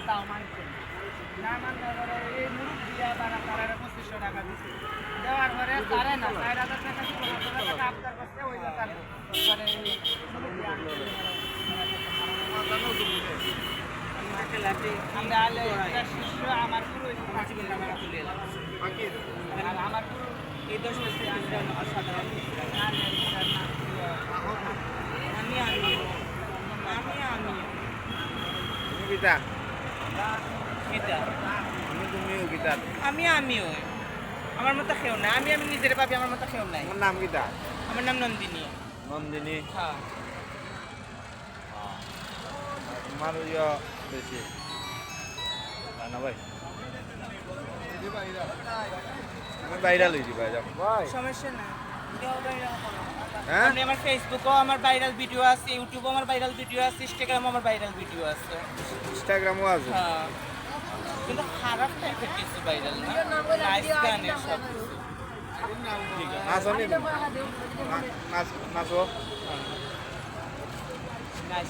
তাও মানছে না মানতে পারে এই মুরুখ দিয়া বারা তারা 2500 টাকা দিচ্ছে দেওয়ার পরে তারে না 4000 টাকা দিব 5000 টাকা আবদার করছে ওই তার মানে আমরা আলে শিষ্য আমার পুরো 5 টাকা তুলে এলাম আমার পুরো এই 10 বছর আমরা অসাধারণ আমি Kita. এটা Tumiyo kita. আমিও আমার মতো কেউ না আমি নিজের ভাবি আমার মতো কেউ নাই Ang naam kita. আমার নাম নন্দিনী Nandini. হ্যাঁ Maro yo besi. Ano bhai? আমি বাইরে লই দিবা যাও ভাই সমস্যা না হ্যাঁ আমি আমার ফেসবুকও আমার ভাইরাল ভিডিও আছে ইউটিউবও আমার ভাইরাল ভিডিও আছে ইনস্টাগ্রামও আমার ভাইরাল ভিডিও আছে ইনস্টাগ্রামও আছে হ্যাঁ কিন্তু খারাপ টাইপের কিছু ভাইরাল না নাইস গানের সব নাচ নি নাচ নাচো নাইস